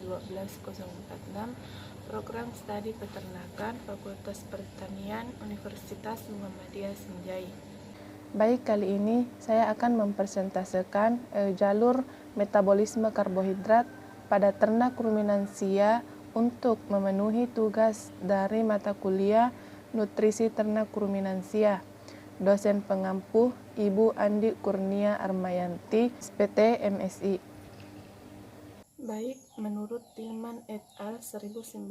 12046, Program Studi Peternakan, Fakultas Pertanian, Universitas Muhammadiyah Senjai. Baik, kali ini saya akan mempresentasikan jalur metabolisme karbohidrat pada ternak ruminansia untuk memenuhi tugas dari mata kuliah Nutrisi Ternak Ruminansia. Dosen pengampu Ibu Andi Kurnia Armayanti, PT MSI. Baik, menurut Tillman et al. 1991,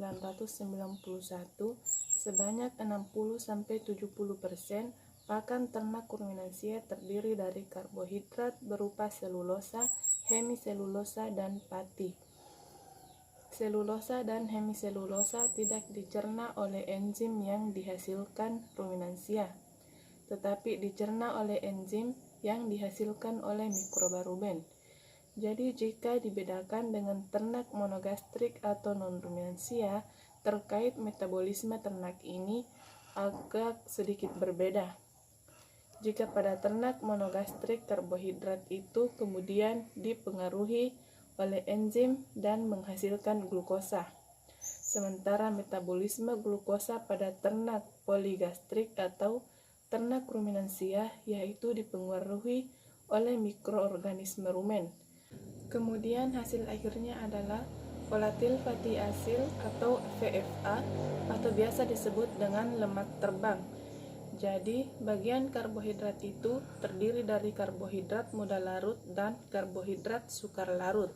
sebanyak 60-70% pakan ternak ruminansia terdiri dari karbohidrat berupa selulosa, hemiselulosa, dan pati. Selulosa dan hemiselulosa tidak dicerna oleh enzim yang dihasilkan ruminansia, tetapi dicerna oleh enzim yang dihasilkan oleh mikroba rumen. Jadi jika dibedakan dengan ternak monogastrik atau non-ruminansia, terkait metabolisme ternak ini agak sedikit berbeda. Jika pada ternak monogastrik karbohidrat itu kemudian dipengaruhi oleh enzim dan menghasilkan glukosa. Sementara metabolisme glukosa pada ternak poligastrik atau ternak ruminansia yaitu dipengaruhi oleh mikroorganisme rumen. Kemudian hasil akhirnya adalah volatil fatty acid atau VFA atau biasa disebut dengan lemak terbang. Jadi, bagian karbohidrat itu terdiri dari karbohidrat muda larut dan karbohidrat sukar larut.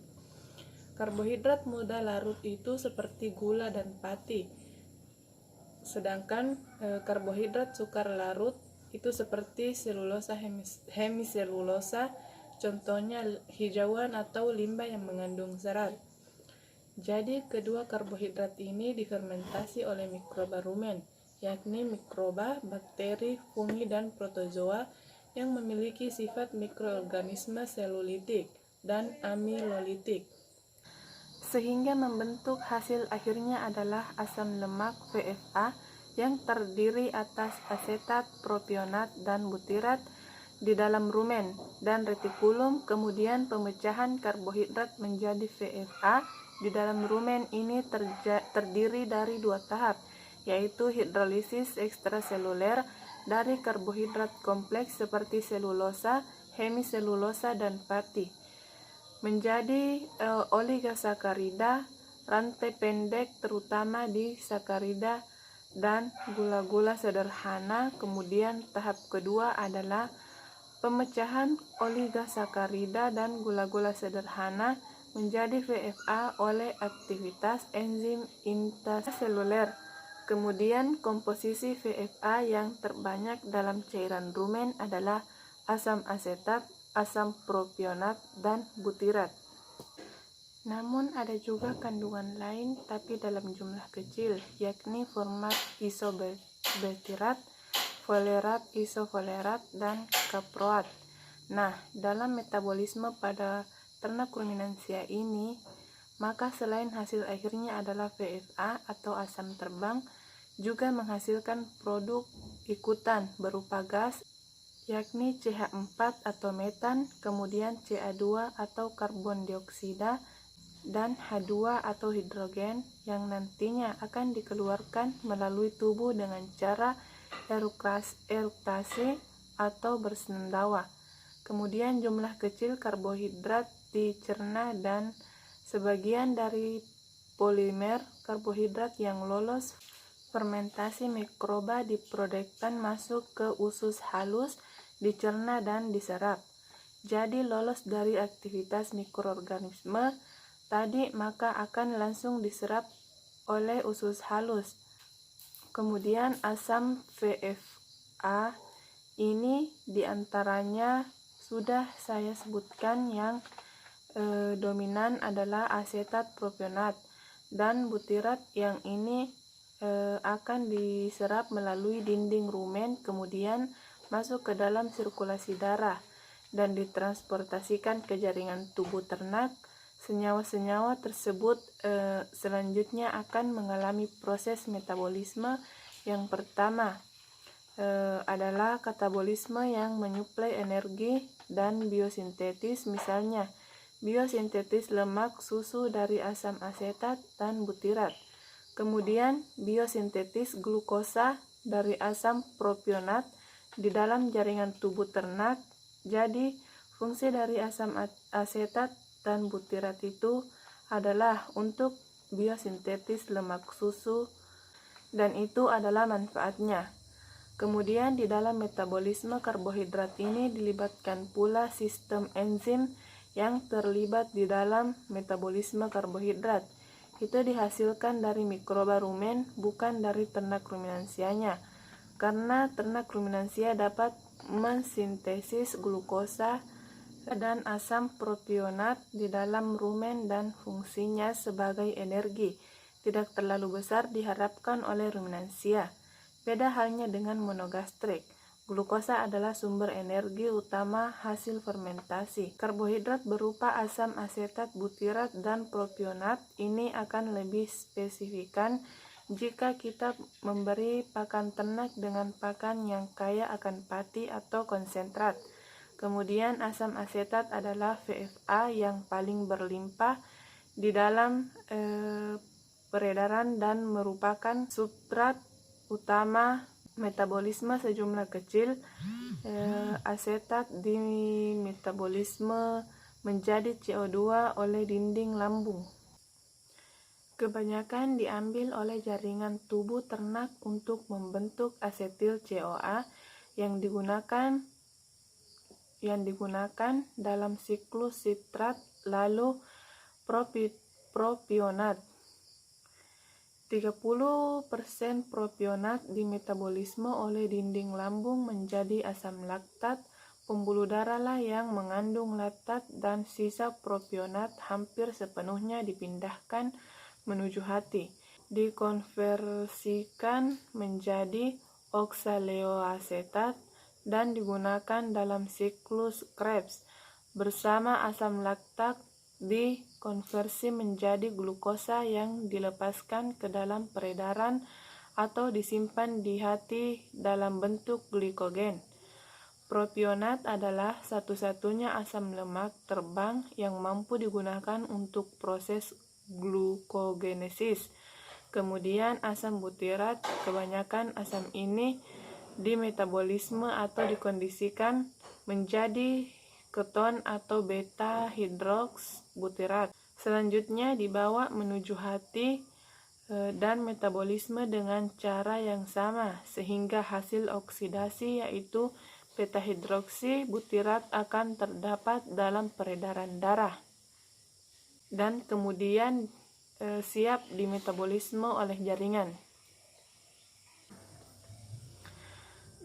Karbohidrat muda larut itu seperti gula dan pati. Sedangkan karbohidrat sukar larut itu seperti selulosa hemiselulosa, contohnya hijauan atau limbah yang mengandung serat. Jadi kedua karbohidrat ini difermentasi oleh mikroba rumen, yakni mikroba, bakteri, fungi, dan protozoa yang memiliki sifat mikroorganisme selulitik dan amilolitik. Sehingga membentuk hasil akhirnya adalah asam lemak VFA yang terdiri atas asetat, propionat, dan butirat di dalam rumen dan retikulum. Kemudian pemecahan karbohidrat menjadi VFA di dalam rumen ini terdiri dari dua tahap, yaitu hidrolisis ekstraseluler dari karbohidrat kompleks seperti selulosa, hemiselulosa, dan pati menjadi oligosakarida rantai pendek terutama di sakarida dan gula-gula sederhana. Kemudian tahap kedua adalah pemecahan oligosakarida dan gula-gula sederhana menjadi VFA oleh aktivitas enzim intraseluler. Kemudian komposisi VFA yang terbanyak dalam cairan rumen adalah asam asetat, asam propionat, dan butirat. Namun ada juga kandungan lain tapi dalam jumlah kecil, yakni format isobutirat, folerat, isofolerat, dan kaproat. Nah, dalam metabolisme pada ternak ruminansia ini, maka selain hasil akhirnya adalah VFA atau asam terbang, juga menghasilkan produk ikutan berupa gas, yakni CH4 atau metan, kemudian CA2 atau karbon dioksida, dan H2 atau hidrogen yang nantinya akan dikeluarkan melalui tubuh dengan cara eruktasi atau bersendawa. Kemudian jumlah kecil karbohidrat dicerna dan sebagian dari polimer karbohidrat yang lolos fermentasi mikroba diprodukkan masuk ke usus halus, dicerna dan diserap. Jadi lolos dari aktivitas mikroorganisme tadi maka akan langsung diserap oleh usus halus. Kemudian asam VFA ini diantaranya sudah saya sebutkan yang dominan adalah asetat propionat dan butirat yang ini akan diserap melalui dinding rumen kemudian masuk ke dalam sirkulasi darah dan ditransportasikan ke jaringan tubuh ternak. Senyawa-senyawa tersebut selanjutnya akan mengalami proses metabolisme. Yang pertama adalah katabolisme yang menyuplai energi dan biosintetis, misalnya biosintetis lemak susu dari asam asetat dan butirat. Kemudian biosintetis glukosa dari asam propionat di dalam jaringan tubuh ternak. Jadi fungsi dari asam asetat dan butirat itu adalah untuk biosintetis lemak susu, dan itu adalah manfaatnya. Kemudian di dalam metabolisme karbohidrat ini dilibatkan pula sistem enzim yang terlibat di dalam metabolisme karbohidrat. Itu dihasilkan dari mikroba rumen, bukan dari ternak ruminansianya, karena ternak ruminansia dapat mensintesis glukosa dan asam propionat di dalam rumen dan fungsinya sebagai energi tidak terlalu besar diharapkan oleh ruminansia. Beda halnya dengan monogastrik. Glukosa adalah sumber energi utama hasil fermentasi. Karbohidrat berupa asam asetat, butirat, dan propionat ini akan lebih spesifikan jika kita memberi pakan ternak dengan pakan yang kaya akan pati atau konsentrat. Kemudian asam asetat adalah VFA yang paling berlimpah di dalam peredaran dan merupakan substrat utama metabolisme sejumlah kecil asetat di metabolisme menjadi CO2 oleh dinding lambung. Kebanyakan diambil oleh jaringan tubuh ternak untuk membentuk asetil CoA yang digunakan dalam siklus sitrat lalu propionat. 30% propionat dimetabolisme oleh dinding lambung menjadi asam laktat. Pembuluh darah lah yang mengandung laktat dan sisa propionat hampir sepenuhnya dipindahkan menuju hati. Dikonversikan menjadi oksaleoasetat dan digunakan dalam siklus Krebs. Bersama asam laktat dikonversi menjadi glukosa yang dilepaskan ke dalam peredaran atau disimpan di hati dalam bentuk glikogen. Propionat adalah satu-satunya asam lemak terbang yang mampu digunakan untuk proses glukogenesis. Kemudian asam butirat, kebanyakan asam ini dimetabolisme atau dikondisikan menjadi keton atau beta hidroks butirat. Selanjutnya dibawa menuju hati dan metabolisme dengan cara yang sama sehingga hasil oksidasi yaitu beta hidroksi butirat akan terdapat dalam peredaran darah dan kemudian siap dimetabolisme oleh jaringan.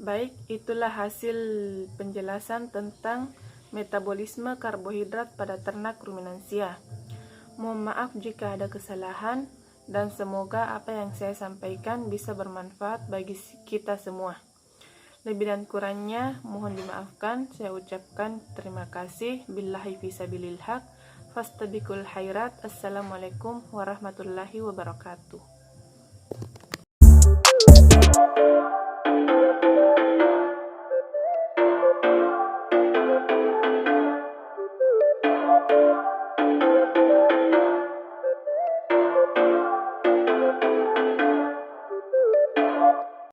Baik, itulah hasil penjelasan tentang metabolisme karbohidrat pada ternak ruminansia. Mohon maaf jika ada kesalahan dan semoga apa yang saya sampaikan bisa bermanfaat bagi kita semua. Lebih dan kurangnya mohon dimaafkan. Saya ucapkan terima kasih. Billahi fisabilil haq. Fastabiqul khairat. Assalamualaikum warahmatullahi wabarakatuh.